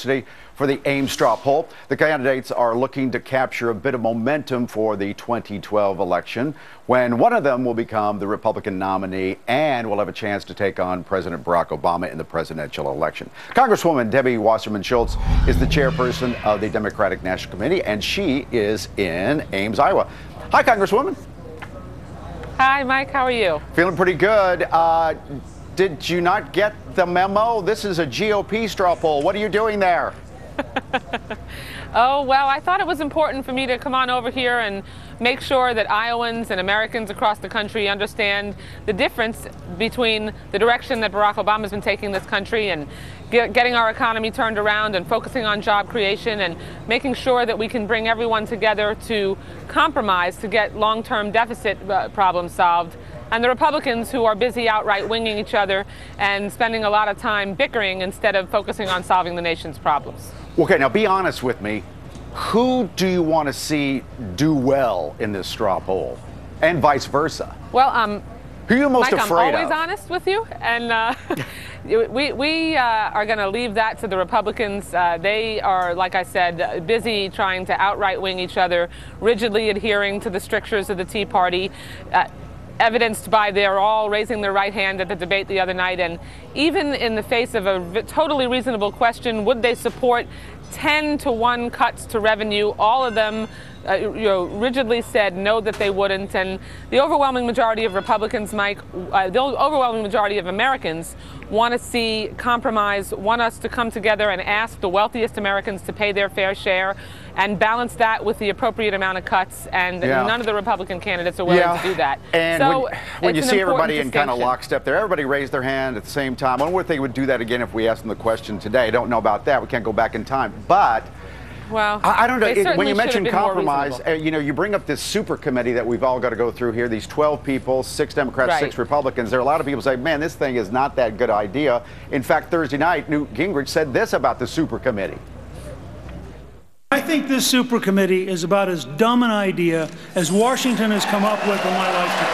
University for the Ames straw poll. The candidates are looking to capture a bit of momentum for the 2012 election, when one of them will become the Republican nominee and will have a chance to take on President Barack Obama in the presidential election. Congresswoman Debbie Wasserman Schultz is the chairperson of the Democratic National Committee, and she is in Ames, Iowa. Hi, Congresswoman. Hi, Mike. How are you? Feeling pretty good. Did you not get the memo? This is a GOP straw poll. What are you doing there? Oh, well, I thought it was important for me to come on over here and make sure that Iowans and Americans across the country understand the difference between the direction that Barack Obama has been taking this country and getting our economy turned around and focusing on job creation and making sure that we can bring everyone together to compromise to get long-term deficit problems solved. And the Republicans who are busy outright winging each other and spending a lot of time bickering instead of focusing on solving the nation's problems. Okay, now be honest with me. Who do you want to see do well in this straw poll? And vice versa. Well, who are you most Mike, afraid of? I'm always honest with you, and we are going to leave that to the Republicans. They are, like I said, busy trying to outright wing each other, rigidly adhering to the strictures of the Tea Party, evidenced by their all raising their right hand at the debate the other night. And even in the face of a totally reasonable question, would they support 10-to-1 cuts to revenue? All of them rigidly said no, that they wouldn't. And the overwhelming majority of Republicans, Mike, the overwhelming majority of Americans want to see compromise, want us to come together and ask the wealthiest Americans to pay their fair share and balance that with the appropriate amount of cuts. And none of the Republican candidates are willing to do that. And so when you see everybody in kind of lockstep there, everybody raised their hand at the same time. I wonder if they would do that again if we asked them the question today. I don't know about that. We can't go back in time. But well, I don't know. When you mention compromise, you bring up this super committee that we've all got to go through here. These 12 people, 6 Democrats, 6 Republicans. There are a lot of people say, man, this thing is not that good idea. In fact, Thursday night, Newt Gingrich said this about the super committee. I think this super committee is about as dumb an idea as Washington has come up with in my lifetime.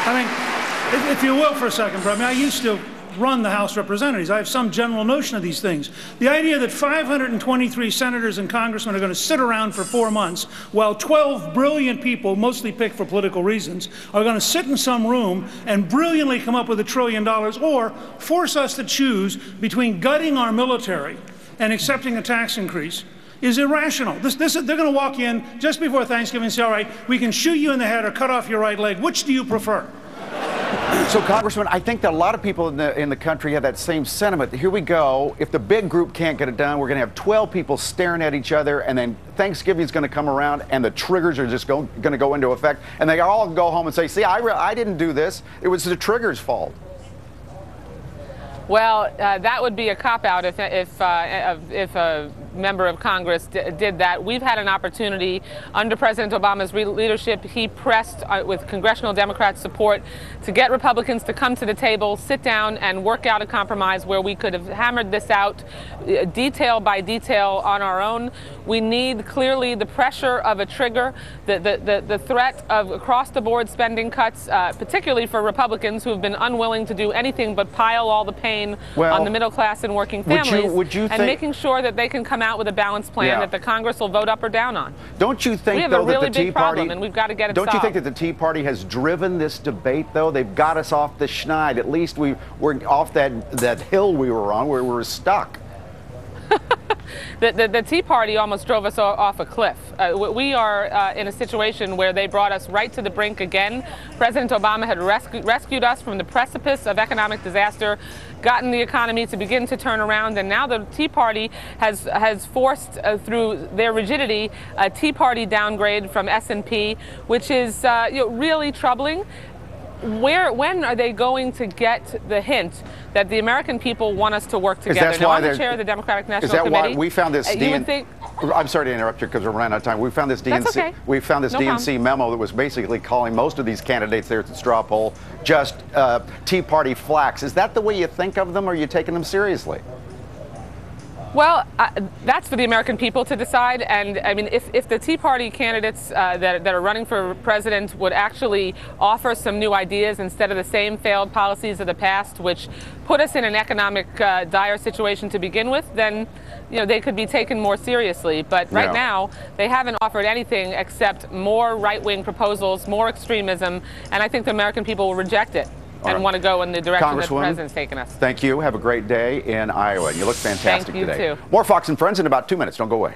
I mean, if you will for a second, Brett, I used to run the House of Representatives. I have some general notion of these things. The idea that 523 senators and congressmen are going to sit around for 4 months while 12 brilliant people, mostly picked for political reasons, are going to sit in some room and brilliantly come up with $1 trillion or force us to choose between gutting our military and accepting a tax increase is irrational. They're going to walk in just before Thanksgiving and say, all right, we can shoot you in the head or cut off your right leg. Which do you prefer? So, Congressman, I think that a lot of people in the country have that same sentiment. Here we go. If the big group can't get it done, we're going to have 12 people staring at each other, and then Thanksgiving is going to come around, and the triggers are just going to go into effect, and they all go home and say, see, I didn't do this. It was the triggers' fault. Well, that would be a cop-out if a member of Congress did that. We've had an opportunity under President Obama's leadership. He pressed with congressional Democrat support to get Republicans to come to the table, sit down, and work out a compromise where we could have hammered this out detail by detail on our own. We need clearly the pressure of a trigger, the threat of across-the-board spending cuts, particularly for Republicans who have been unwilling to do anything but pile all the pain on the middle class and working families, and making sure that they can come out with a balanced plan that the Congress will vote up or down on. Don't you think, we have though, a really that the Tea big Party, problem, and we've got to get it don't solved. you think that the Tea Party has driven this debate, though? They've got us off the schneid. At least we're off that hill we were on where we were stuck. The Tea Party almost drove us off a cliff. We are in a situation where they brought us right to the brink again. President Obama had rescued us from the precipice of economic disaster, gotten the economy to begin to turn around, and now the Tea Party has forced through their rigidity a Tea Party downgrade from S&P, which is really troubling. When are they going to get the hint that the American people want us to work together? Now, I'm the chair of the Democratic National Committee. Is that why we found this I'm sorry to interrupt you because we're running out of time. We found this DNC memo that was basically calling most of these candidates there at the straw poll just Tea Party flacks. Is that the way you think of them, or are you taking them seriously? Well, that's for the American people to decide. And I mean, if the Tea Party candidates that are running for president would actually offer some new ideas instead of the same failed policies of the past, which put us in an economic dire situation to begin with, then they could be taken more seriously. But right now, they haven't offered anything except more right-wing proposals, more extremism, and I think the American people will reject it and want to go in the direction that the president's taken us. Thank you. Have a great day in Iowa. You look fantastic today. Thank you, too. More Fox and Friends in about 2 minutes. Don't go away.